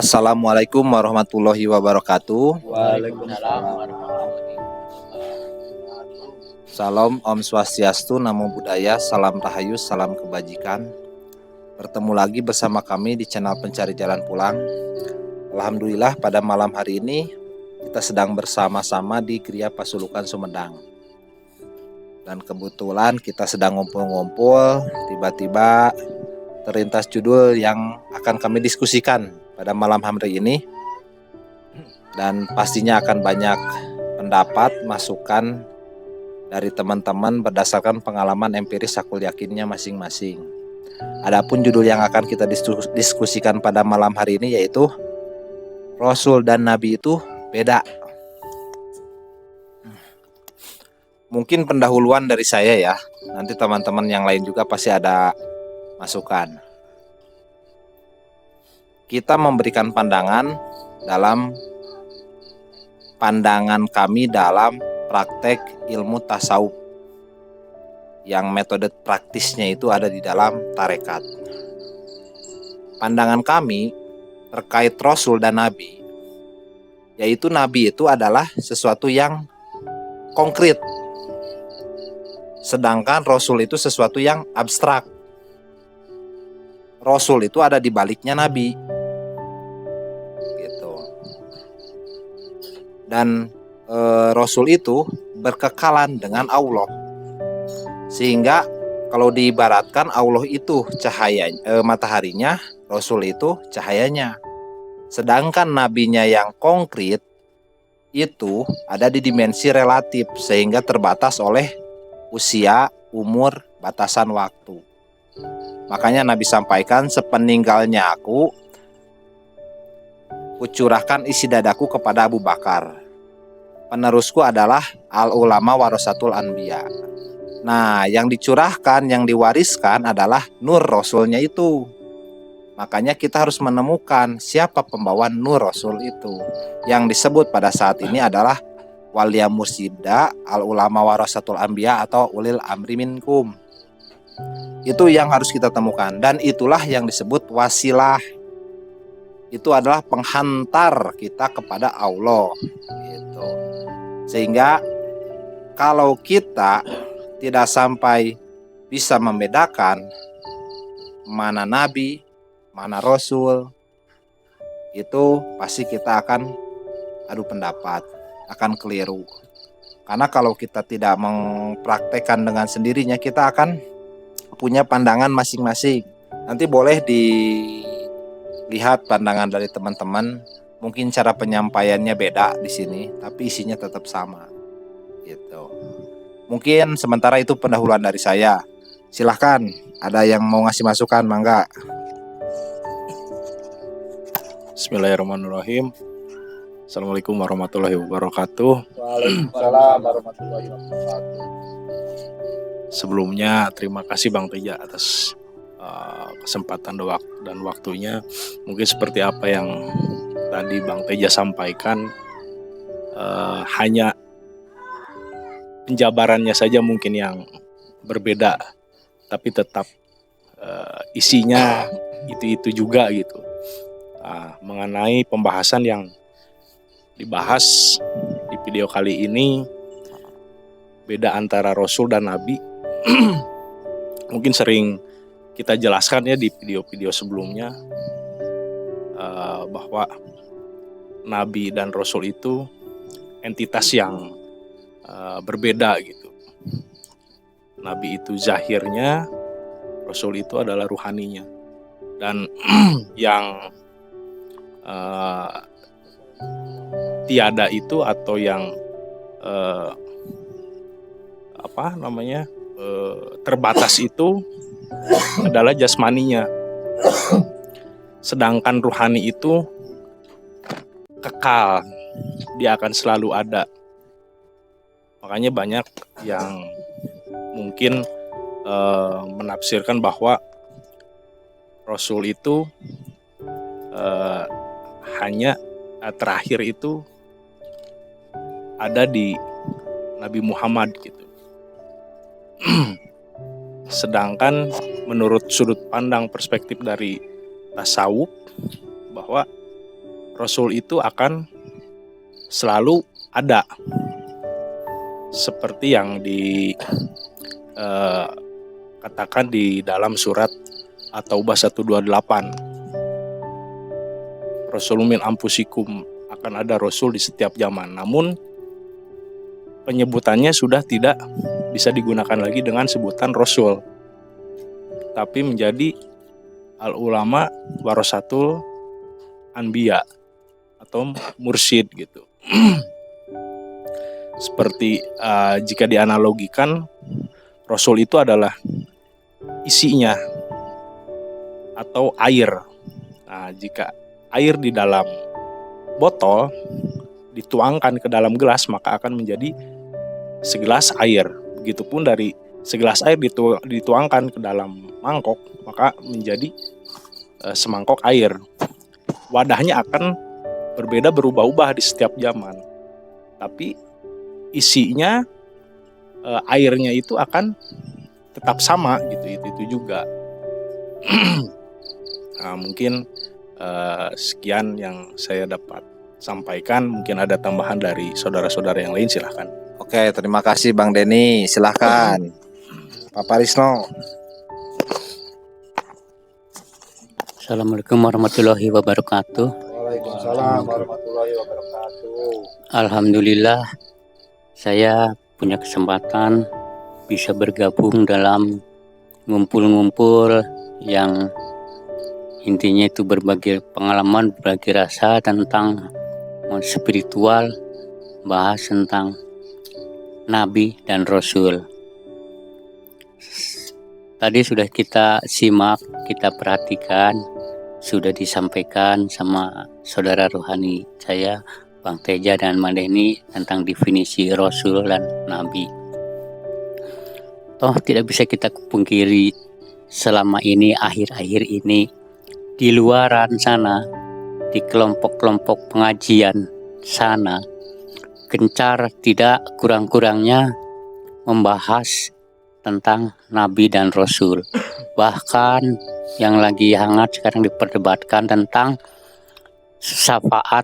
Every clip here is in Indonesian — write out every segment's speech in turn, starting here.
Assalamualaikum warahmatullahi wabarakatuh. Waalaikumsalam warahmatullahi wabarakatuh. Salam Om Swastiastu, Namo Buddhaya, salam rahayu, salam kebajikan. Bertemu lagi bersama kami di channel Pencari Jalan Pulang. Alhamdulillah pada malam hari ini kita sedang bersama-sama di Gria Pasulukan Sumedang. Dan kebetulan kita sedang ngumpul-ngumpul, tiba-tiba terlintas judul yang akan kami diskusikan pada malam hari ini. Dan pastinya akan banyak pendapat, masukan dari teman-teman berdasarkan pengalaman empiris akul yakinnya masing-masing. Adapun judul yang akan kita diskusikan pada malam hari ini yaitu Rasul dan Nabi itu beda. Mungkin pendahuluan dari saya ya. Nanti teman-teman yang lain juga pasti ada masukan. Kita memberikan pandangan kami dalam praktek ilmu tasawuf yang metode praktisnya itu ada di dalam tarekat. Pandangan kami terkait Rasul dan Nabi, yaitu Nabi itu adalah sesuatu yang konkret, sedangkan Rasul itu sesuatu yang abstrak. Rasul itu ada di baliknya Nabi, gitu. Dan Rasul itu berkekalan dengan Allah, sehingga kalau diibaratkan Allah itu cahaya mataharinya, Rasul itu cahayanya. Sedangkan nabinya yang konkret itu ada di dimensi relatif, sehingga terbatas oleh usia, umur, batasan waktu. Makanya Nabi sampaikan, sepeninggalnya aku, kucurahkan isi dadaku kepada Abu Bakar. Penerusku adalah al-ulama warasatul anbiya. Nah, yang dicurahkan, yang diwariskan adalah nur Rasulnya itu. Makanya kita harus menemukan siapa pembawa nur Rasul itu. Yang disebut pada saat ini adalah waliya mursida, al-ulama warasatul anbiya atau ulil amri minkum. Itu yang harus kita temukan. Dan itulah yang disebut wasilah. Itu adalah penghantar kita kepada Allah, gitu. Sehingga kalau kita tidak sampai bisa membedakan mana Nabi, mana Rasul, itu pasti kita akan adu pendapat, akan keliru. Karena kalau kita tidak mempraktekkan dengan sendirinya, kita akan punya pandangan masing-masing. Nanti boleh dilihat pandangan dari teman-teman. Mungkin cara penyampaiannya beda di sini, tapi isinya tetap sama, gitu. Mungkin sementara itu pendahuluan dari saya. Silahkan, ada yang mau ngasih masukan, mangga. Bismillahirrahmanirrahim. Assalamualaikum warahmatullahi wabarakatuh. Waalaikumsalam warahmatullahi wabarakatuh. Sebelumnya terima kasih Bang Teja atas kesempatan dan waktunya. Mungkin seperti apa yang tadi Bang Teja sampaikan, hanya penjabarannya saja mungkin yang berbeda, tapi tetap isinya itu juga gitu. Mengenai pembahasan yang dibahas di video kali ini, beda antara Rasul dan Nabi. Mungkin sering kita jelaskan ya di video-video sebelumnya, bahwa Nabi dan Rasul itu entitas yang berbeda gitu. Nabi itu zahirnya, Rasul itu adalah ruhaninya. Dan yang tiada itu atau yang terbatas itu adalah jasmaninya. Sedangkan ruhani itu kekal, dia akan selalu ada. Makanya banyak yang mungkin menafsirkan bahwa Rasul itu hanya terakhir itu ada di Nabi Muhammad gitu. Sedangkan menurut sudut pandang perspektif dari tasawuf, bahwa Rasul itu akan selalu ada, seperti yang katakan di dalam surat At-Taubah 128. Rasulun min anfusikum, akan ada Rasul di setiap zaman. Namun penyebutannya sudah tidak bisa digunakan lagi dengan sebutan Rasul, tapi menjadi al-ulama warasatul anbiya atau mursyid gitu. Seperti jika dianalogikan, Rasul itu adalah isinya atau air. Nah, jika air di dalam botol dituangkan ke dalam gelas, maka akan menjadi segelas air. Begitupun dari segelas air dituangkan ke dalam mangkok, maka menjadi semangkok air. Wadahnya akan berbeda, berubah-ubah di setiap zaman, tapi isinya, airnya itu akan tetap sama gitu. Itu juga. Nah, mungkin sekian yang saya dapat sampaikan. Mungkin ada tambahan dari saudara-saudara yang lain, silahkan. Oke, terima kasih Bang Denny. Silahkan Pak Parisno. Assalamualaikum warahmatullahi wabarakatuh. Waalaikumsalam warahmatullahi wabarakatuh. Alhamdulillah, saya punya kesempatan bisa bergabung dalam ngumpul-ngumpul yang intinya itu berbagi pengalaman, berbagi rasa tentang spiritual, bahas tentang Nabi dan Rasul. Tadi sudah kita simak, kita perhatikan, sudah disampaikan sama saudara rohani saya, Bang Teja dan Madeni, tentang definisi Rasul dan Nabi. Toh tidak bisa kita pungkiri selama ini, akhir-akhir ini, di luaran sana, di kelompok-kelompok pengajian sana, gencar tidak kurang-kurangnya membahas tentang Nabi dan Rasul. Bahkan yang lagi hangat sekarang diperdebatkan tentang syafaat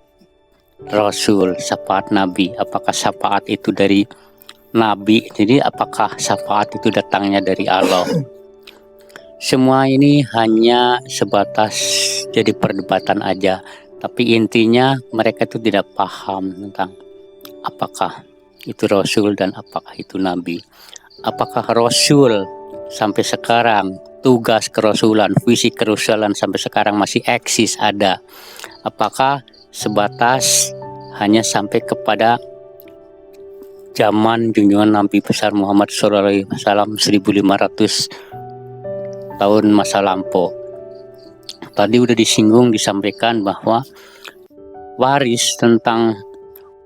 Rasul, syafaat Nabi. Apakah syafaat itu dari Nabi? Jadi apakah syafaat itu datangnya dari Allah? Semua ini hanya sebatas jadi perdebatan aja. Tapi intinya mereka itu tidak paham tentang apakah itu Rasul dan apakah itu Nabi. Apakah Rasul sampai sekarang, tugas kerasulan, visi kerasulan sampai sekarang masih eksis, ada? Apakah sebatas hanya sampai kepada zaman junjungan Nabi besar Muhammad SAW 1500 tahun masa lampau? Tadi udah disinggung, disampaikan bahwa waris tentang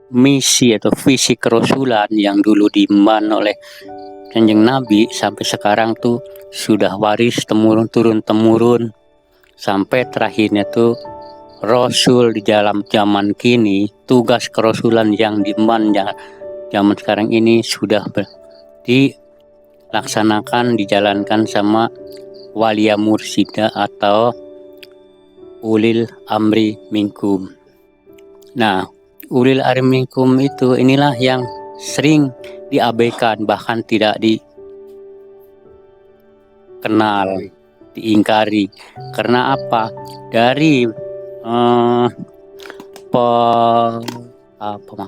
misi atau visi kerasulan yang dulu diemban oleh Kanjeng Nabi sampai sekarang tuh sudah waris turun-temurun sampai terakhirnya tuh Rasul di dalam zaman kini, tugas kerasulan yang diemban zaman sekarang ini sudah dilaksanakan, dijalankan sama walia mursida atau ulil amri minkum. Nah, ulil amri minkum itu inilah yang sering diabaikan, bahkan tidak dikenal, diingkari. Karena apa? Dari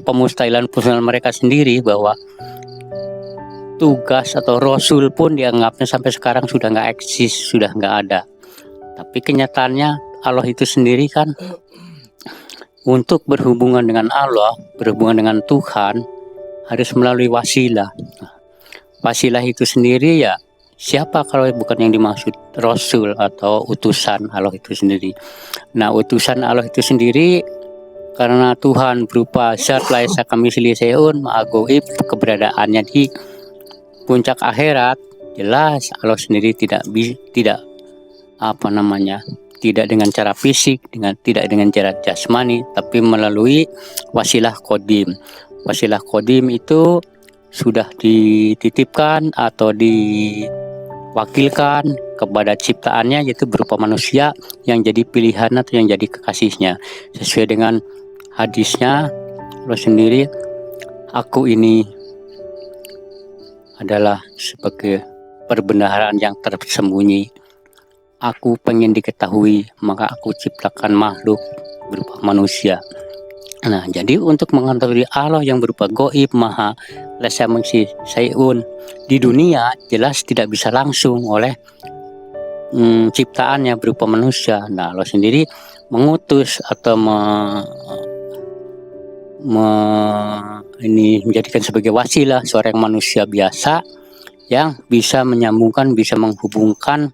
pemustahilan mereka sendiri bahwa tugas atau Rasul pun dianggapnya sampai sekarang sudah nggak eksis, sudah nggak ada. Tapi kenyataannya Allah itu sendiri kan untuk berhubungan dengan Allah, berhubungan dengan Tuhan, harus melalui wasilah. Wasilah itu sendiri ya siapa kalau bukan yang dimaksud Rasul atau utusan Allah itu sendiri. Nah, utusan Allah itu sendiri karena Tuhan berupa zat laisa kamitslihi syai'un maha gaib, keberadaannya di puncak akhirat, jelas Allah sendiri tidak tidak dengan cara fisik, tidak dengan cara jasmani, tapi melalui wasilah qadim. Wasilah qadim itu sudah dititipkan atau wakilkan kepada ciptaannya, yaitu berupa manusia yang jadi pilihan atau yang jadi kekasihnya. Sesuai dengan hadisnya Allah sendiri, aku ini adalah sebagai perbendaharaan yang tersembunyi. Aku pengen diketahui, maka aku ciptakan makhluk berupa manusia. Nah, jadi untuk mengetahui Allah yang berupa goib, maha, lesa mengsi sayun, di dunia jelas tidak bisa langsung oleh ciptaannya berupa manusia. Nah, Allah sendiri mengutus atau ini menjadikan sebagai wasilah seorang manusia biasa yang bisa menyambungkan, bisa menghubungkan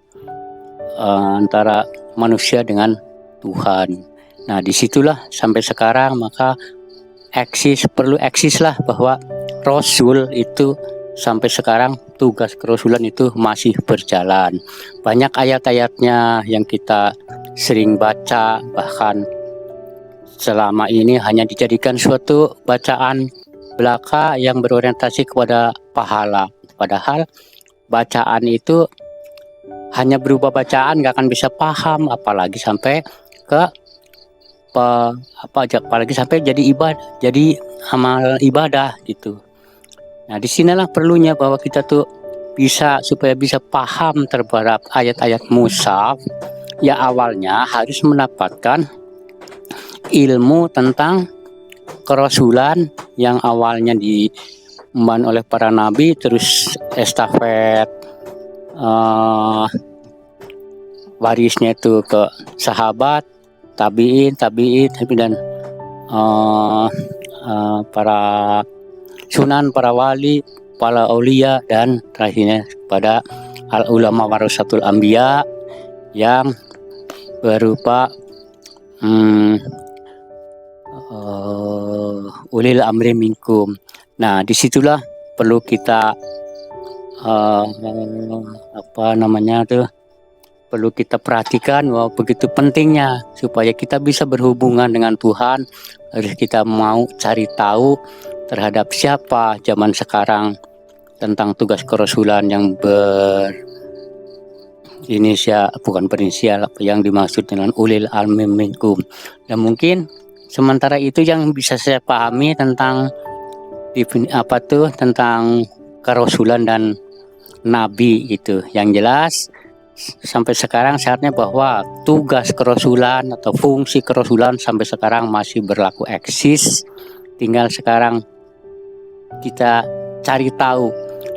antara manusia dengan Tuhan. Nah, disitulah sampai sekarang maka perlu eksis lah bahwa Rasul itu sampai sekarang tugas kerasulan itu masih berjalan. Banyak ayat-ayatnya yang kita sering baca, bahkan selama ini hanya dijadikan suatu bacaan belaka yang berorientasi kepada pahala. Padahal bacaan itu hanya berupa bacaan, nggak akan bisa paham, apalagi sampai ke apalagi sampai jadi ibadah, jadi amal ibadah gitu. Nah, disinilah perlunya bahwa kita tuh supaya bisa paham terhadap ayat-ayat mushaf. Ya, awalnya harus mendapatkan ilmu tentang kerasulan yang awalnya diemban oleh para nabi, terus estafet warisnya itu ke sahabat, tabiin dan para sunan, para wali, para aulia, dan terakhirnya pada al ulama warasatul anbiya yang berupa ulil amri minkum. Nah, disitulah perlu kita perlu kita perhatikan bahwa begitu pentingnya supaya kita bisa berhubungan dengan Tuhan. Harus kita mau cari tahu terhadap siapa zaman sekarang tentang tugas kerasulan yang berinisial yang dimaksud dengan ulil amri minkum. Dan mungkin sementara itu yang bisa saya pahami tentang tentang kerasulan dan nabi itu. Yang jelas sampai sekarang saatnya bahwa tugas kerasulan atau fungsi kerasulan sampai sekarang masih berlaku eksis. Tinggal sekarang kita cari tahu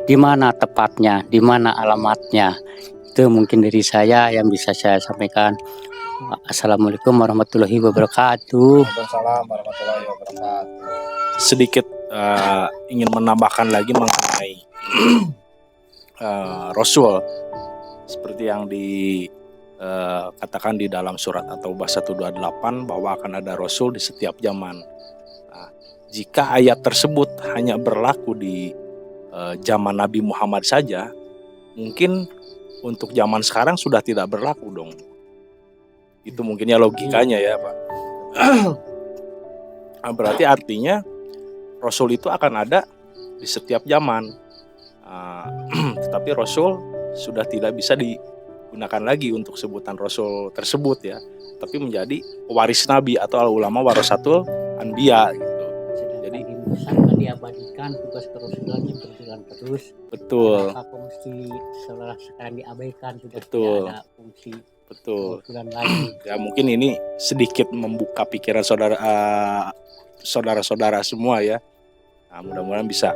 di mana tepatnya, di mana alamatnya. Itu mungkin dari saya yang bisa saya sampaikan. Assalamualaikum warahmatullahi wabarakatuh. Waalaikumsalam warahmatullahi wabarakatuh. Sedikit ingin menambahkan lagi mengenai Rasul, seperti yang dikatakan di dalam surat At-Taubah 128 bahwa akan ada Rasul di setiap zaman. Nah, jika ayat tersebut hanya berlaku di zaman Nabi Muhammad saja, mungkin untuk zaman sekarang sudah tidak berlaku dong. Itu mungkinnya logikanya ya Pak. Berarti artinya Rasul itu akan ada di setiap zaman. Tetapi Rasul sudah tidak bisa digunakan lagi untuk sebutan Rasul tersebut ya, tapi menjadi waris Nabi atau al-ulama warasatul anbiya gitu. Jadi diabadikan tugas kerasulannya berjalan terus. Betul. Apa mesti sekarang diabaikan, sudah Betul. tidak ada fungsi Betul. kerasulan lagi. Ya mungkin ini sedikit membuka pikiran saudara-saudara semua ya. Nah, mudah-mudahan bisa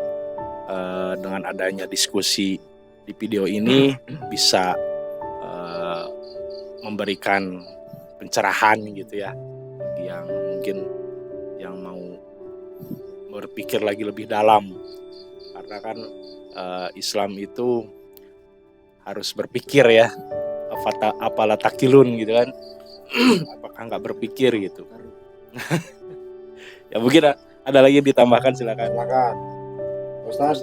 dengan adanya diskusi di video ini bisa memberikan pencerahan gitu ya bagi yang mungkin yang mau berpikir lagi lebih dalam, karena kan Islam itu harus berpikir ya, apalah takilun gitu kan. Apakah nggak berpikir gitu. Ya mungkin ada lagi yang ditambahkan, silakan. Ustaz.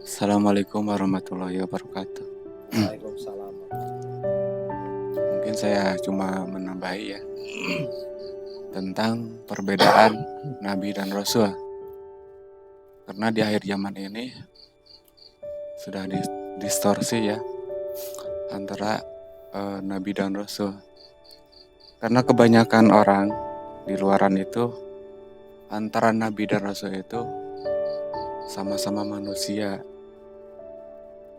Assalamualaikum warahmatullahi wabarakatuh. Waalaikumsalam. Mungkin saya cuma menambahi ya tentang perbedaan Nabi dan Rasul. Karena di akhir zaman ini sudah distorsi ya antara Nabi dan Rasul. Karena kebanyakan orang di luaran itu antara Nabi dan Rasul itu sama-sama manusia.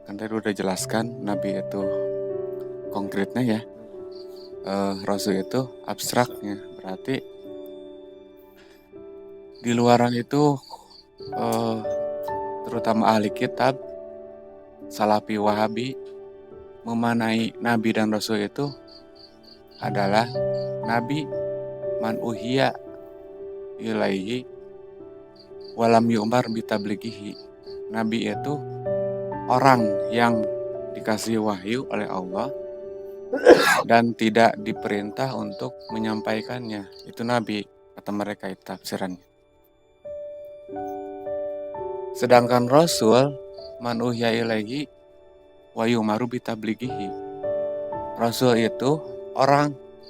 Kan tadi udah jelaskan Nabi itu konkretnya ya, Rasul itu abstraknya. Berarti di luaran itu terutama ahli kitab, Salafi Wahabi memanai Nabi dan Rasul itu adalah Nabi man uhiya ilaihi walam yu'mar bitablighihi. Nabi itu orang yang dikasih wahyu oleh Allah dan tidak diperintah untuk menyampaikannya. Itu Nabi, kata mereka itu tafsirannya. Sedangkan Rasul man uhiya ilaihi wa yu'maru bitablighihi. Rasul itu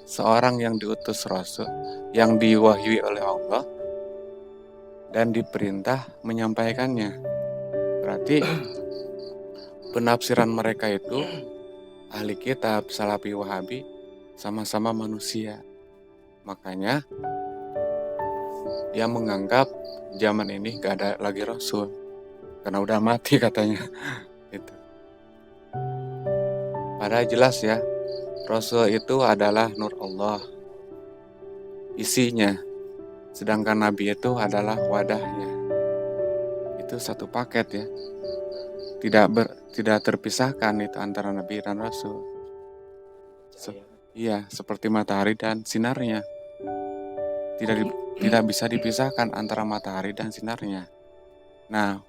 seorang yang diutus Rasul, yang diwahyui oleh Allah dan diperintah menyampaikannya. Berarti penafsiran mereka itu ahli kitab, Salafi Wahabi sama-sama manusia. Makanya dia menganggap zaman ini gak ada lagi Rasul karena udah mati katanya. Itu. Padahal jelas ya, Rasul itu adalah nur Allah, isinya. Sedangkan Nabi itu adalah wadahnya. Itu satu paket ya. Tidak terpisahkan itu antara Nabi dan Rasul. Iya, seperti matahari dan sinarnya. Tidak bisa dipisahkan antara matahari dan sinarnya. Nah,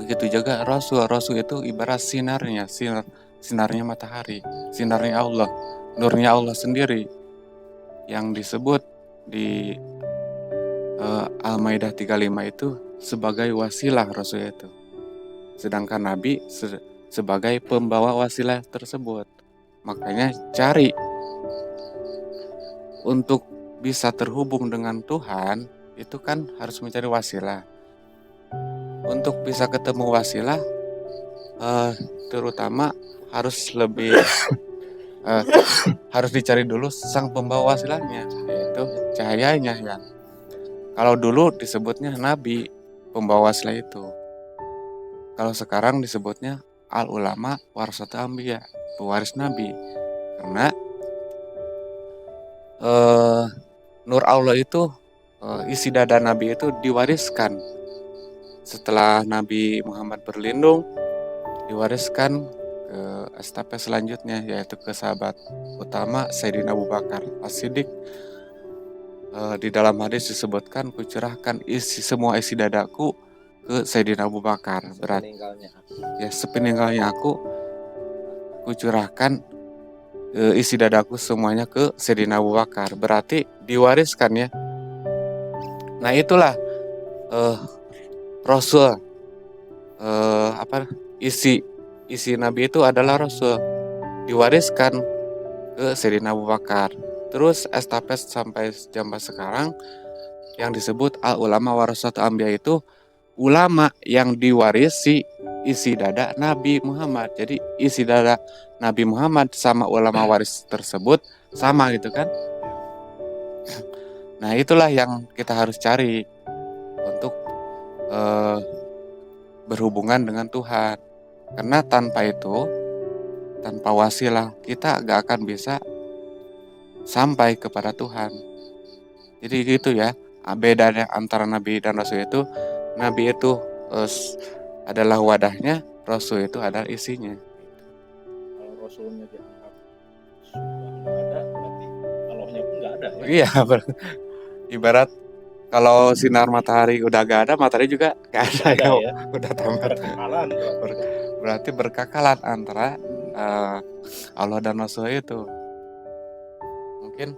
begitu juga Rasul. Rasul itu ibarat sinarnya, sinarnya matahari, sinarnya Allah, nurnya Allah sendiri, yang disebut di Al-Maidah 35 itu sebagai wasilah Rasul itu. Sedangkan Nabi sebagai pembawa wasilah tersebut. Makanya cari untuk bisa terhubung dengan Tuhan itu kan harus mencari wasilah. Untuk bisa ketemu wasilah terutama harus lebih harus dicari dulu sang pembawa wasilahnya, yaitu cahayanya ya. Kalau dulu disebutnya Nabi pembawa wasilah itu. Kalau sekarang disebutnya al-ulama warasatul anbiya, pewaris Nabi. Karena nur Allah itu, isi dada Nabi itu diwariskan setelah Nabi Muhammad berlindung, diwariskan ke estafet selanjutnya, yaitu ke sahabat utama Sayyidina Abu Bakar As-Siddiq. Di dalam hadis disebutkan, kucurahkan semua isi dadaku ke Sayyidina Abu Bakar. Berarti ya sepeninggalnya aku kucurahkan isi dadaku semuanya ke Sayyidina Abu Bakar. Berarti diwariskan ya. Nah itulah Rasul, isi Nabi itu adalah Rasul, diwariskan ke Sayyidina Abu Bakar. Terus estafet sampai zaman sekarang yang disebut al-ulama warasatul anbiya itu ulama yang diwarisi isi dada Nabi Muhammad. Jadi isi dada Nabi Muhammad sama ulama waris tersebut sama gitu kan. Nah itulah yang kita harus cari untuk berhubungan dengan Tuhan. Karena tanpa itu, tanpa wasilah, kita gak akan bisa sampai kepada Tuhan. Jadi gitu ya, bedanya antara Nabi dan Rasul itu, Nabi itu adalah wadahnya, Rasul itu adalah isinya. Kalau Rasulnya dianggap sudah nggak ada, berarti Allahnya pun nggak ada ya. Iya, ibarat kalau sinar matahari udah gak ada, matahari juga gak ada ya. Udah tamat. Berarti berkakalan antara Allah dan Rasul itu. Mungkin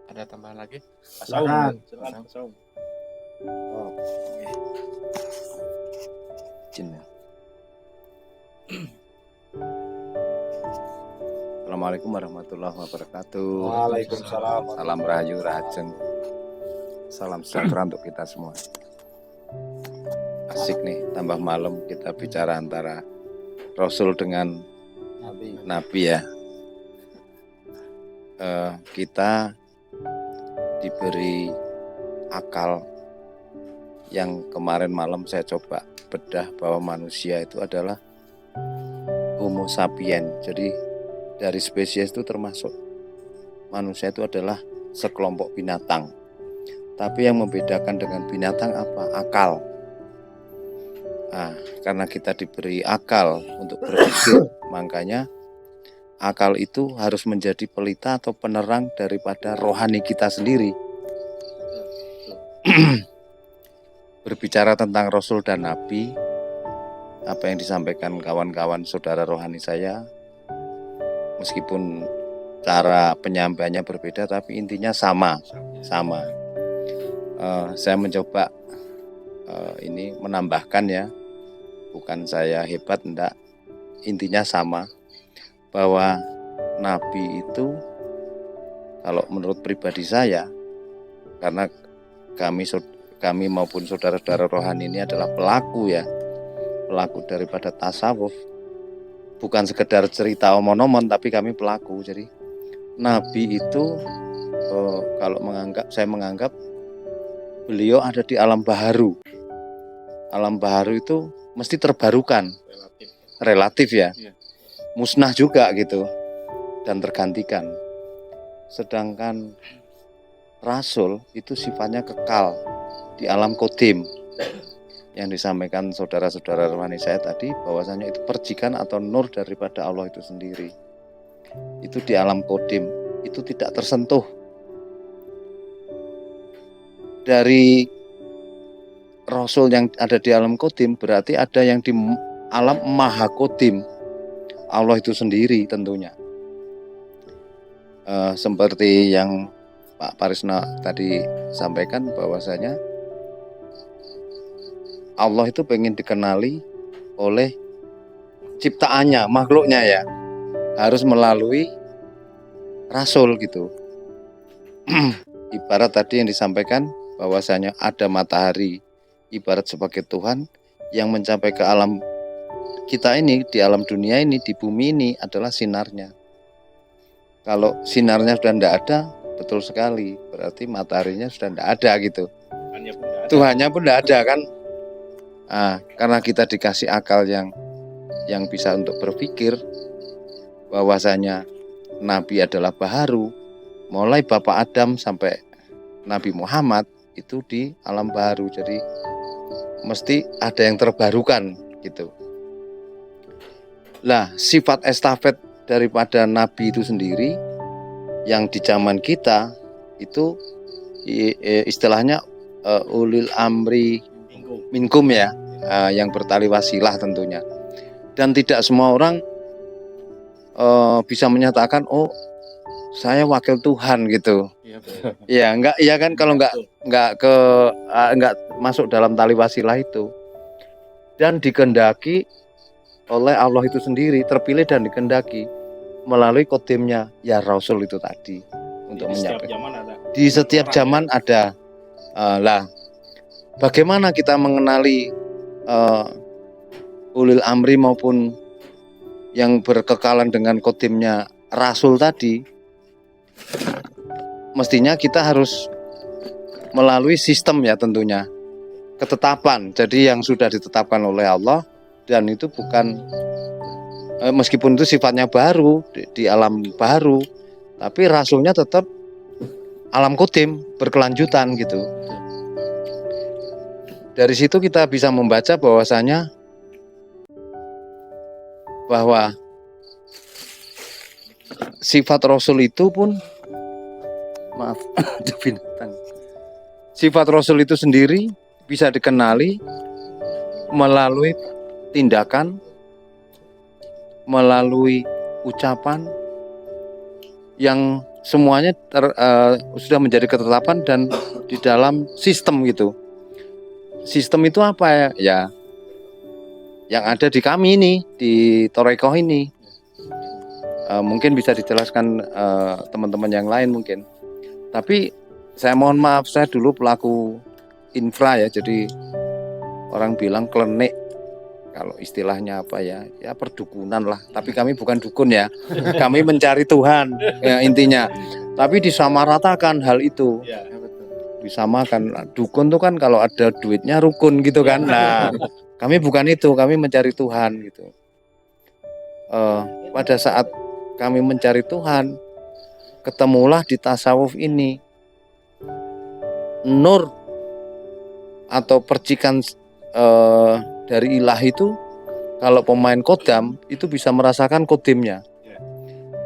ada tambahan lagi? Silakan. Oh. Assalamualaikum warahmatullahi wabarakatuh. Waalaikumsalam. Salam rahayu rahajeng. Salam sejahtera untuk kita semua. Asik nih, tambah malam kita bicara antara Rasul dengan Nabi ya. Kita diberi akal yang kemarin malam saya coba bedah bahwa manusia itu adalah Homo sapien. Jadi dari spesies itu termasuk manusia itu adalah sekelompok binatang. Tapi yang membedakan dengan binatang apa? Akal. Nah, karena kita diberi akal untuk berpikir, makanya akal itu harus menjadi pelita atau penerang daripada rohani kita sendiri. Berbicara tentang Rasul dan Nabi, apa yang disampaikan kawan-kawan saudara rohani saya, meskipun cara penyampaiannya berbeda, tapi intinya sama. Saya mencoba ini menambahkan ya, bukan saya hebat, enggak, intinya sama, bahwa Nabi itu kalau menurut pribadi saya, karena kami maupun saudara-saudara rohani ini adalah pelaku daripada tasawuf, bukan sekedar cerita omon-omon, tapi kami pelaku. Jadi Nabi itu saya menganggap beliau ada di alam baharu. Alam baharu itu mesti terbarukan, relatif ya, musnah juga gitu, dan tergantikan. Sedangkan Rasul itu sifatnya kekal di alam kodim, yang disampaikan saudara-saudara rohani saya tadi, bahwasanya itu percikan atau nur daripada Allah itu sendiri. Itu di alam kodim, itu tidak tersentuh. Dari Rasul yang ada di alam kodim, berarti ada yang di alam maha kodim, Allah itu sendiri tentunya. Seperti yang Pak Parisna tadi sampaikan, bahwasanya Allah itu pengen dikenali oleh ciptaannya, makhluknya ya, harus melalui Rasul gitu. Ibarat tadi yang disampaikan bahwasanya ada matahari, ibarat sebagai Tuhan yang mencapai ke alam kita ini, di alam dunia ini, di bumi ini adalah sinarnya. Kalau sinarnya sudah tidak ada, betul sekali, berarti mataharinya sudah tidak ada gitu. Tuhannya pun tidak ada kan. Karena kita dikasih akal yang bisa untuk berpikir, bahwasanya Nabi adalah baharu, mulai Bapak Adam sampai Nabi Muhammad itu di alam baharu. Jadi mesti ada yang terbarukan gitu. Lah, sifat estafet daripada Nabi itu sendiri yang di zaman kita itu istilahnya ulil amri minkum ya, yang bertali wasilah tentunya. Dan tidak semua orang bisa menyatakan, oh saya wakil Tuhan gitu. Ya enggak, iya kan, kalau enggak masuk dalam tali wasilah itu. Dan dikehendaki oleh Allah itu sendiri, terpilih dan dikehendaki melalui kodimnya ya Rasul itu tadi untuk menyampaikan. Di setiap zaman ada. Lah, bagaimana kita mengenali ulil amri maupun yang berkekalan dengan kodimnya Rasul tadi? Mestinya kita harus melalui sistem ya, tentunya ketetapan. Jadi yang sudah ditetapkan oleh Allah, dan itu bukan meskipun itu sifatnya baru di alam baru, tapi Rasulnya tetap alam kodim, berkelanjutan gitu. Dari situ kita bisa membaca bahwasanya bahwa sifat Rasul itu pun, maaf, ada binatang. Sifat Rasul itu sendiri bisa dikenali melalui tindakan, melalui ucapan yang semuanya sudah menjadi ketetapan dan di dalam sistem gitu. Sistem itu apa ya? Ya, yang ada di kami ini, di Torekoh ini. Mungkin bisa dijelaskan teman-teman yang lain mungkin. Tapi saya mohon maaf, saya dulu pelaku infra ya, jadi orang bilang klenik, kalau istilahnya apa ya, ya perdukunan lah. Tapi kami bukan dukun ya, kami mencari Tuhan ya, intinya. Tapi disamaratakan hal itu, disamakan. Dukun tuh kan kalau ada duitnya rukun gitu kan. Nah, kami bukan itu, kami mencari Tuhan gitu. Pada saat kami mencari Tuhan, ketemulah di tasawuf ini nur atau percikan dari ilahi itu. Kalau pemain kodam itu bisa merasakan kodimnya,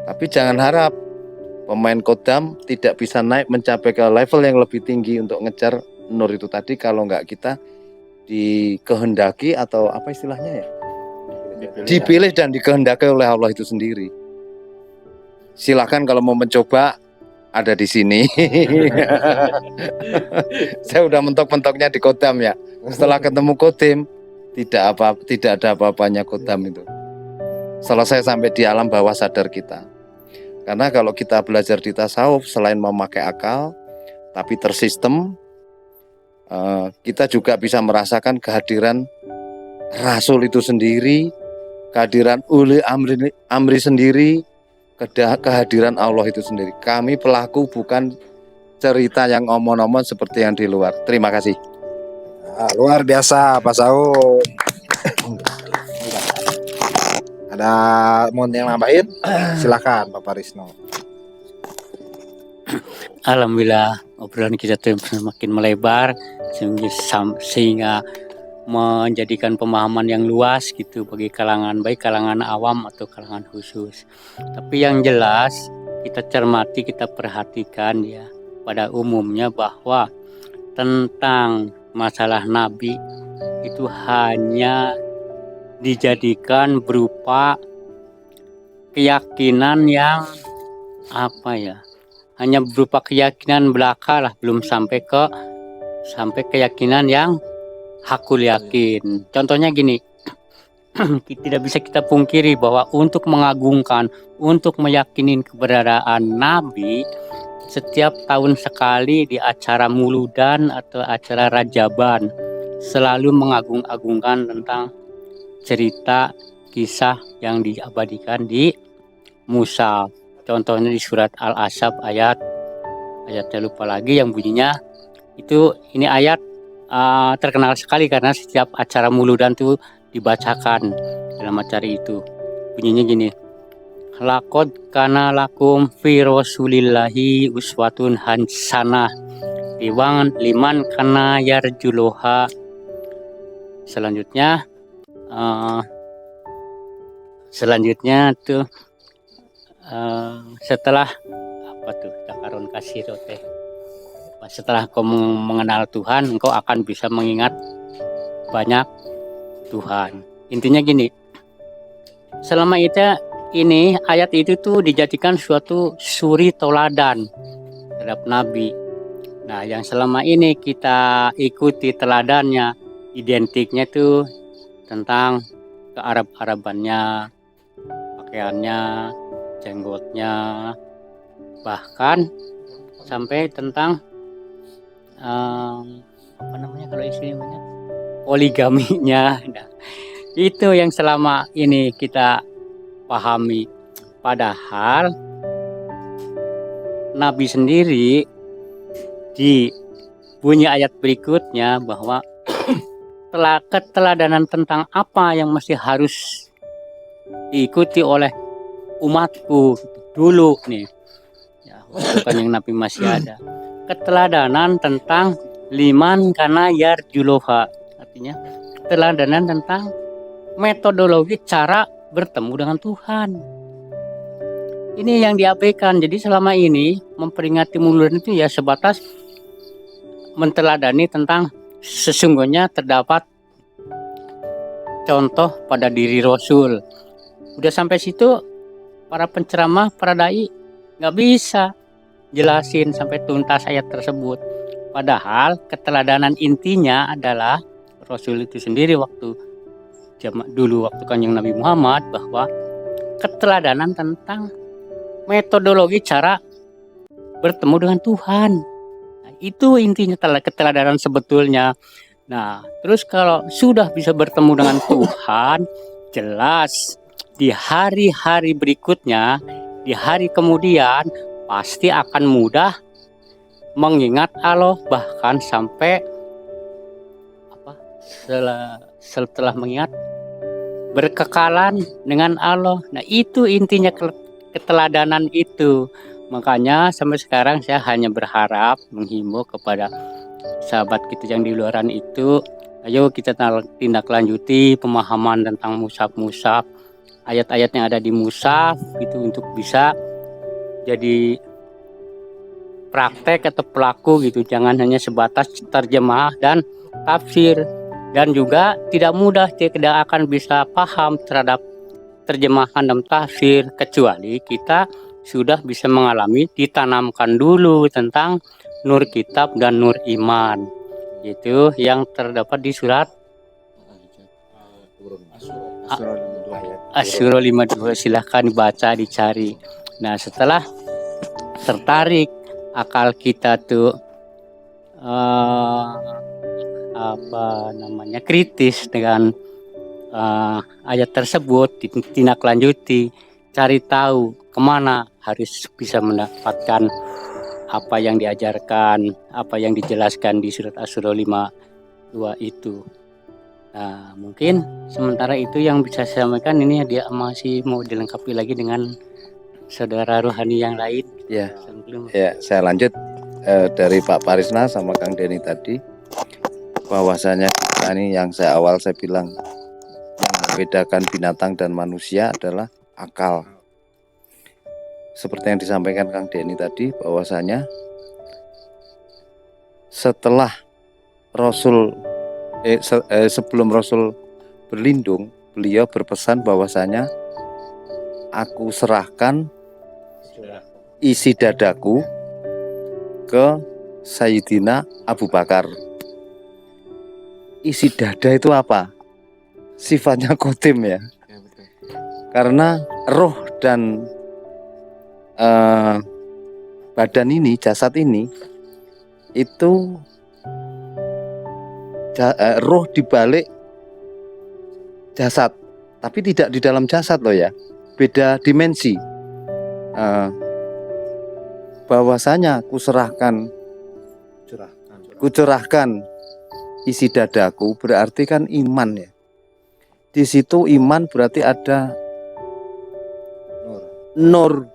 tapi jangan harap pemain kodam tidak bisa naik mencapai ke level yang lebih tinggi untuk ngejar nur itu tadi kalau nggak kita dikehendaki atau apa istilahnya ya, dipilih dan dikehendaki oleh Allah itu sendiri. Silakan kalau mau mencoba, ada di sini. Saya udah mentok-mentoknya di kodam ya. Setelah ketemu kodim, tidak ada apa-apanya kodam itu. Selesai sampai di alam bawah sadar kita. Karena kalau kita belajar di tasawuf, selain memakai akal, tapi tersistem, kita juga bisa merasakan kehadiran Rasul itu sendiri, kehadiran uli amri sendiri, kehadiran Allah itu sendiri. Kami pelaku, bukan cerita yang omong-omong seperti yang di luar. Terima kasih. Luar biasa Pak Saud. Ada mau yang nambahin? Silakan Bapak Risno. Alhamdulillah obrolan kita tuh semakin melebar sehingga menjadikan pemahaman yang luas gitu bagi kalangan, baik kalangan awam atau kalangan khusus. Tapi yang jelas kita cermati, kita perhatikan ya pada umumnya bahwa tentang masalah nabi itu hanya dijadikan berupa keyakinan yang apa ya, hanya berupa keyakinan belaka lah, belum sampai keyakinan yang hakul yakin. Contohnya gini, tidak bisa kita pungkiri bahwa untuk mengagungkan, untuk meyakinin keberadaan nabi, setiap tahun sekali di acara Muludan atau acara Rajaban selalu mengagung-agungkan tentang cerita kisah yang diabadikan di Mushaf. Contohnya di surat Al-Ahzab ayatnya lupa lagi yang bunyinya itu, ini ayat terkenal sekali karena setiap acara Muludan itu dibacakan dalam acara itu. Bunyinya gini, laqad kana lakum fi rasulillahi uswatun hasanah liman kana yarjuloha. Selanjutnya tuh setelah apa tuh takarun kasih teh, setelah kau mengenal Tuhan, engkau akan bisa mengingat banyak Tuhan. Intinya gini, selama ini ayat itu tuh dijadikan suatu suri toladan terhadap Nabi. Nah, yang selama ini kita ikuti teladannya, identiknya tuh tentang kearab-arabannya, pakaiannya, jenggotnya, bahkan sampai tentang apa namanya kalau istilahnya poligaminya. Nah, itu yang selama ini kita pahami. Padahal Nabi sendiri di bunyi ayat berikutnya bahwa keteladanan tentang apa yang mesti harus diikuti oleh umatku dulu nih ya, bukan yang Nabi masih ada, keteladanan tentang liman kana yarjuloha, artinya keteladanan tentang metodologi cara bertemu dengan Tuhan. Ini yang diabaikan. Jadi selama ini memperingati Muludan itu ya sebatas menteladani tentang sesungguhnya terdapat contoh pada diri Rasul. Udah sampai situ para penceramah, para dai nggak bisa jelasin sampai tuntas ayat tersebut. Padahal keteladanan intinya adalah Rasul itu sendiri waktu dulu waktu Kanjeng Nabi Muhammad, bahwa keteladanan tentang metodologi cara bertemu dengan Tuhan. Nah, itu intinya keteladanan sebetulnya. Nah, terus kalau sudah bisa bertemu dengan Tuhan, jelas di hari-hari berikutnya, di hari kemudian pasti akan mudah mengingat Allah, bahkan sampai apa? Setelah mengingat berkekalan dengan Allah. Nah, itu intinya keteladanan itu. Makanya sampai sekarang saya hanya berharap menghimbau kepada sahabat kita yang di luaran itu, ayo kita tindak lanjuti pemahaman tentang mushaf-mushaf, ayat-ayat yang ada di mushaf itu untuk bisa jadi praktek atau pelaku gitu, jangan hanya sebatas terjemah dan tafsir. Dan juga tidak mudah, tidak akan bisa paham terhadap terjemahan dan tafsir kecuali kita sudah bisa mengalami, ditanamkan dulu tentang nur kitab dan nur iman. Itu yang terdapat di surat Asyura 52. Silahkan dibaca, dicari. Nah, setelah tertarik akal kita tuh kritis dengan ayat tersebut, ditindaklanjuti, cari tahu kemana harus bisa mendapatkan apa yang diajarkan, apa yang dijelaskan di surat Asyura 52 itu. Nah, mungkin sementara itu yang bisa saya sampaikan. Ini dia masih mau dilengkapi lagi dengan saudara rohani yang lain. Ya, saya lanjut dari Pak Parisna sama Kang Denny tadi, bahwasanya kita ini yang saya bilang yang membedakan binatang dan manusia adalah akal. Seperti yang disampaikan Kang Denny tadi, bahwasanya setelah sebelum Rasul berlindung, beliau berpesan bahwasanya aku serahkan isi dadaku ke Sayyidina Abu Bakar. Isi dada itu apa? Sifatnya kodim ya. Karena roh dan badan ini, jasad ini, itu roh dibalik jasad, tapi tidak di dalam jasad loh ya, beda dimensi. Bahwasanya kucurahkan isi dadaku, berarti kan iman ya. Di situ iman berarti ada nur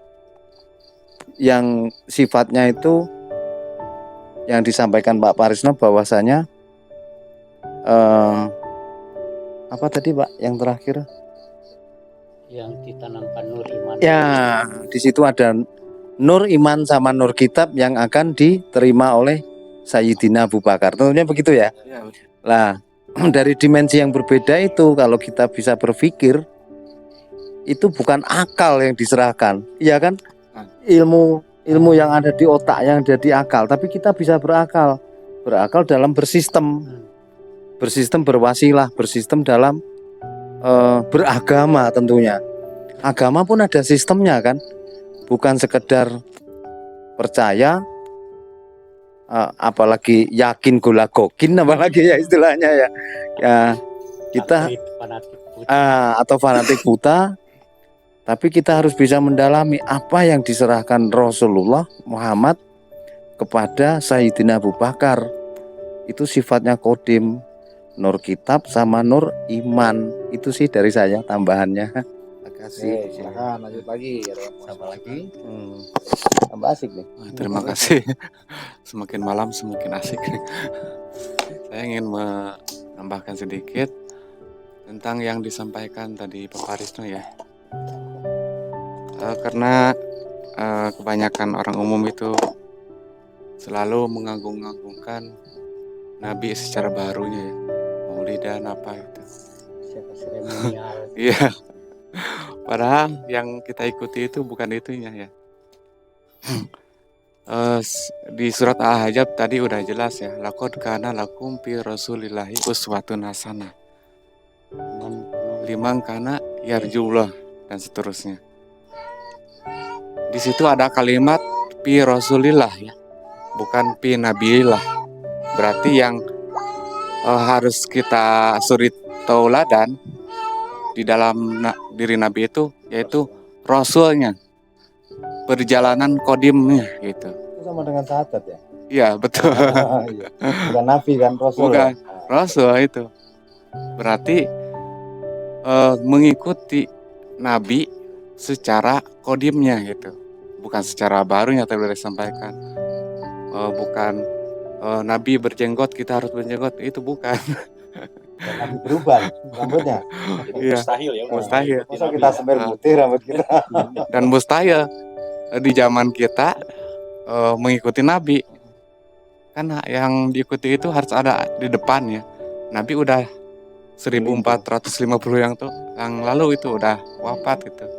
yang sifatnya itu yang disampaikan Pak Parisno, bahwasanya apa tadi Pak yang terakhir? Yang ditanamkan nur iman. Ya, di situ ada nur iman sama nur kitab yang akan diterima oleh Sayyidina Abu Bakar. Tentunya begitu ya. Lah, dari dimensi yang berbeda itu, kalau kita bisa berpikir, itu bukan akal yang diserahkan, iya kan? Ilmu yang ada di otak, yang ada di akal, tapi kita bisa berakal dalam bersistem, berwasilah, bersistem dalam beragama. Tentunya agama pun ada sistemnya kan, bukan sekedar percaya, apalagi yakin gula gokin, apalagi ya istilahnya ya kita atau fanatik buta. Tapi kita harus bisa mendalami apa yang diserahkan Rasulullah Muhammad kepada Sayyidina Abu Bakar. Itu sifatnya kodim, nur kitab sama nur iman. Itu sih dari saya tambahannya. Terima kasih. Silahkan lanjut lagi. Apa lagi? Tambah asik nih. Terima kasih. Semakin malam semakin asik. Saya ingin menambahkan sedikit tentang yang disampaikan tadi Pak Parisno ya. Karena kebanyakan orang umum itu selalu mengagung-agungkan Nabi secara barunya ya, Maulidan apa itu. Iya. Padahal yang kita ikuti itu bukan itunya ya. Di surat Al-Ahzab tadi udah jelas ya, laqad kana lakum fi rasulillahi uswatun hasanah liman kana yarjullah dan seterusnya. Di situ ada kalimat pi rasulillah ya, bukan pi nabiillah. Berarti yang harus kita suri tauladan di dalam diri Nabi itu, yaitu Rasulnya, perjalanan kodimnya gitu. Itu sama dengan syahadat ya? Iya betul. Iya. Bukan nabi kan, rasul. Bukan. Ya? Rasul itu berarti mengikuti Nabi secara kodimnya gitu, bukan secara barunya tadi udah disampaikan. Bukan Nabi berjenggot kita harus berjenggot, itu bukan. Dan nabi berubah rambutnya. Jadi Iya, mustahil ya. mustahil. Masa kita semir putih rambut kita? Dan mustahil di zaman kita mengikuti Nabi, kan yang diikuti itu harus ada di depan ya. Nabi udah 1450 yang lalu itu udah wafat gitu,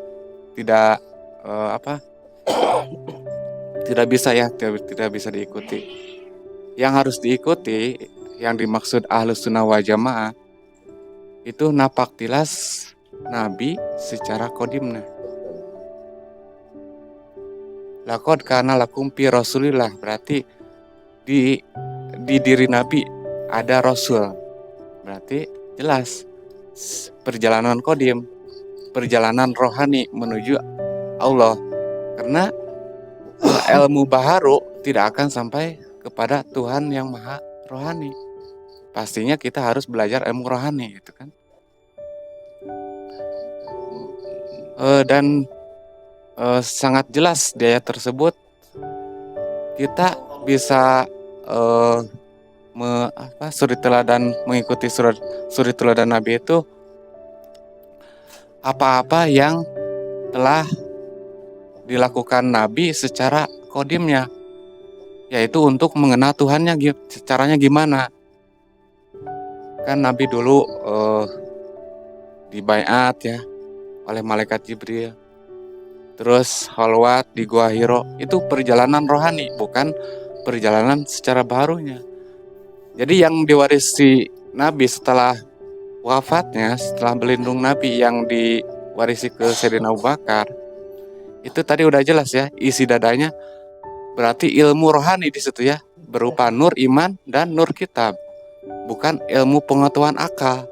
tidak tidak bisa ya, tidak bisa diikuti. Yang harus diikuti, yang dimaksud Ahlus Sunnah wal Jamaah itu napak tilas Nabi secara kodimna. Lakod kana lakum fi Rasulillah, berarti di diri Nabi ada Rasul, berarti jelas perjalanan kodim, perjalanan rohani menuju Allah. Karena ilmu baharu tidak akan sampai kepada Tuhan yang maha rohani. Pastinya kita harus belajar ilmu rohani gitu kan. Dan sangat jelas di ayat tersebut kita bisa suri teladan, mengikuti suri teladan Nabi itu apa-apa yang telah dilakukan Nabi secara kodimnya, yaitu untuk mengenal Tuhannya. Caranya gimana? Kan Nabi dulu dibaiat ya oleh malaikat Jibril, terus khalwat di Gua Hiro. Itu perjalanan rohani, bukan perjalanan secara barunya. Jadi yang diwarisi Nabi setelah wafatnya, setelah berlindung Nabi yang diwarisi ke Sayyidina Abu Bakar, itu tadi udah jelas ya, isi dadanya berarti ilmu rohani di situ ya, berupa nur iman dan nur kitab, bukan ilmu pengetahuan akal.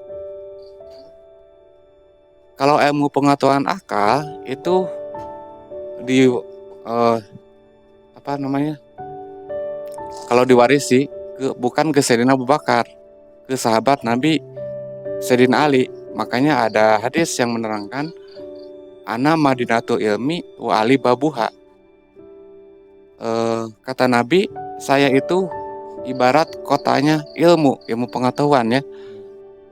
Kalau ilmu pengetahuan akal itu kalau diwarisi bukan ke Sayyidina Abu Bakar, ke sahabat Nabi Sayyidina Ali. Makanya ada hadis yang menerangkan ana madinatul ilmi wa ali babuha. Kata Nabi, saya itu ibarat kotanya ilmu pengetahuan ya.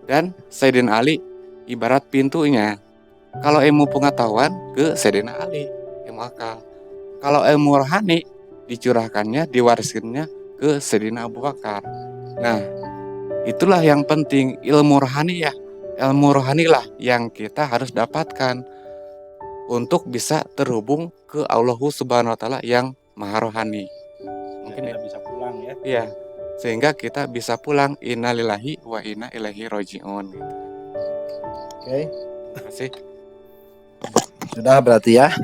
Dan Sayyidina Ali ibarat pintunya. Kalau ilmu pengetahuan ke Sayyidina Ali, ilmu akal. Kalau ilmu rohani dicurahkannya, diwariskannya ke Sayyidina Abu Bakar. Nah, itulah yang penting, ilmu rohani ya. Ilmu rohanilah yang kita harus dapatkan untuk bisa terhubung ke Allah Subhanahu wa Ta'ala yang Maha Rohani. Mungkin kita bisa pulang ya. Iya, sehingga kita bisa pulang, innalillahi wa inna ilaihi raji'un gitu. Oke, Terima kasih. sudah berarti ya.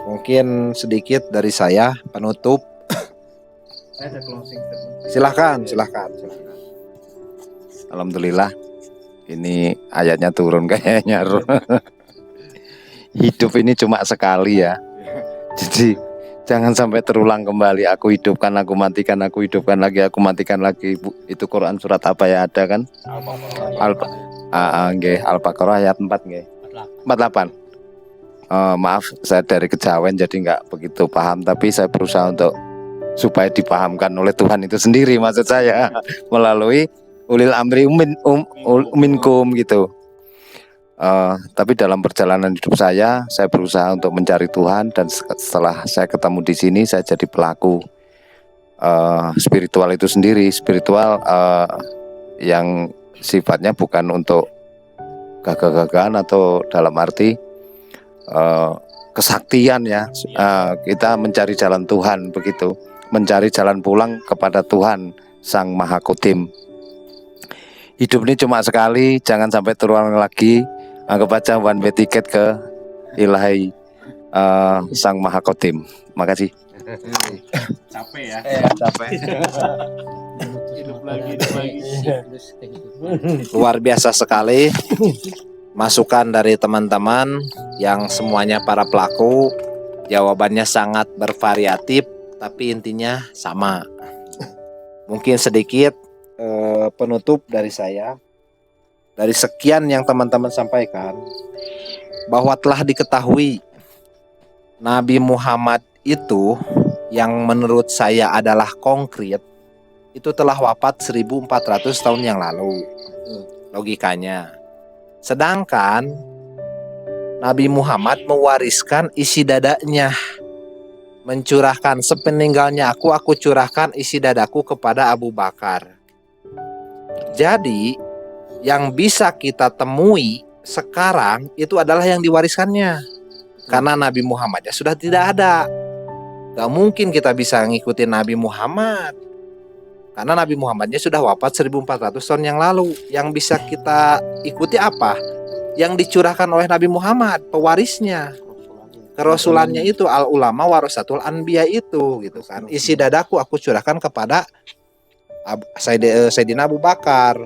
Mungkin sedikit dari saya penutup. Silahkan. Alhamdulillah, ini ayatnya turun kayaknya. Hidup ini cuma sekali ya. Jadi jangan sampai terulang kembali. Aku hidupkan, aku matikan, aku hidupkan lagi, aku matikan lagi. Itu Quran surat apa ya, ada kan? Al-Baqarah ayat 4 nggih. 48. Maaf, saya dari kejawen jadi nggak begitu paham, tapi saya berusaha untuk supaya dipahamkan oleh Tuhan itu sendiri, maksud saya melalui ulil amri minkum gitu. Tapi dalam perjalanan hidup saya berusaha untuk mencari Tuhan, dan setelah saya ketemu di sini, saya jadi pelaku spiritual itu sendiri. Spiritual yang sifatnya bukan untuk gagah-gagahan atau dalam arti kesaktian ya. Kita mencari jalan Tuhan begitu, mencari jalan pulang kepada Tuhan Sang Maha Kodim. Hidup ini cuma sekali, jangan sampai terulang lagi. Anggap aja one way tiket ke ilahi Sang Maha Kodim. Makasih. Capek ya. Capek. Luar biasa sekali masukan dari teman-teman yang semuanya para pelaku. Jawabannya sangat bervariatif, tapi intinya sama. Mungkin sedikit penutup dari saya. Dari sekian yang teman-teman sampaikan, bahwa telah diketahui Nabi Muhammad itu yang menurut saya adalah konkret, itu telah wafat 1400 tahun yang lalu. Logikanya. Sedangkan Nabi Muhammad mewariskan isi dadanya, mencurahkan sepeninggalnya aku curahkan isi dadaku kepada Abu Bakar. Jadi yang bisa kita temui sekarang itu adalah yang diwariskannya. Karena Nabi Muhammadnya sudah tidak ada. Gak mungkin kita bisa ngikutin Nabi Muhammad. Karena Nabi Muhammadnya sudah wafat 1400 tahun yang lalu. Yang bisa kita ikuti apa? Yang dicurahkan oleh Nabi Muhammad, pewarisnya. Kerasulannya itu al ulama warasatul anbiya itu gitu kan. Isi dadaku aku curahkan kepada Sayyidina Abu Bakar.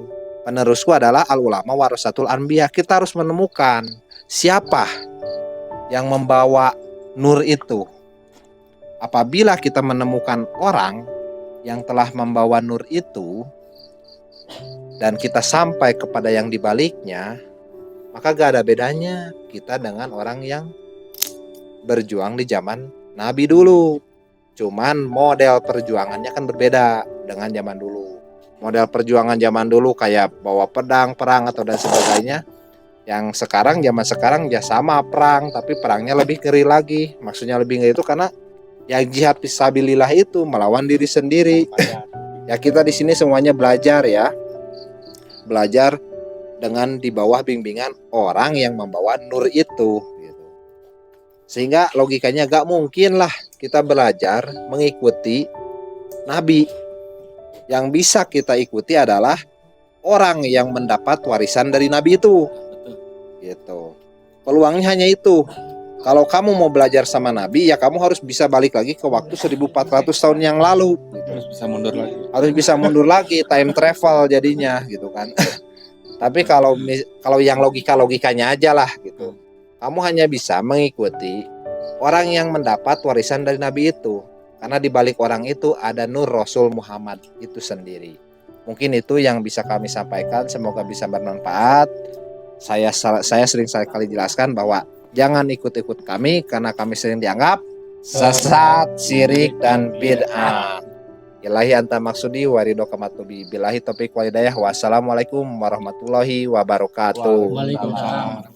Penerusku adalah al ulama warasatul anbiya. Kita harus menemukan siapa yang membawa nur itu. Apabila kita menemukan orang yang telah membawa nur itu dan kita sampai kepada yang dibaliknya, maka gak ada bedanya kita dengan orang yang berjuang di zaman Nabi dulu. Cuman model perjuangannya kan berbeda dengan zaman dulu. Model perjuangan zaman dulu kayak bawa pedang, perang atau dan sebagainya. Yang sekarang, zaman sekarang ya sama perang, tapi perangnya lebih ngeri lagi. Maksudnya lebih ngeri itu karena yang jihad fisabilillah itu melawan diri sendiri. Ya kita di sini semuanya belajar ya. Belajar dengan di bawah bimbingan orang yang membawa nur itu gitu. Sehingga logikanya gak mungkin lah kita belajar mengikuti Nabi. Yang bisa kita ikuti adalah orang yang mendapat warisan dari Nabi itu. Gitu. Peluangnya hanya itu. Kalau kamu mau belajar sama Nabi, ya kamu harus bisa balik lagi ke waktu 1400 tahun yang lalu. Harus bisa mundur lagi. Harus bisa mundur lagi, time travel jadinya gitu kan. Tapi kalau yang logikanya aja lah gitu. Kamu hanya bisa mengikuti orang yang mendapat warisan dari Nabi itu. Karena di balik orang itu ada nur Rasul Muhammad itu sendiri. Mungkin itu yang bisa kami sampaikan. Semoga bisa bermanfaat. Saya sering sekali jelaskan bahwa jangan ikut-ikut kami karena kami sering dianggap sesat, syirik, dan bid'ah. Ilahi anta maksudi warido kamatubi. Bilahi taufiq wal hidayah. Wassalamualaikum warahmatullahi wabarakatuh. Waalaikumsalam.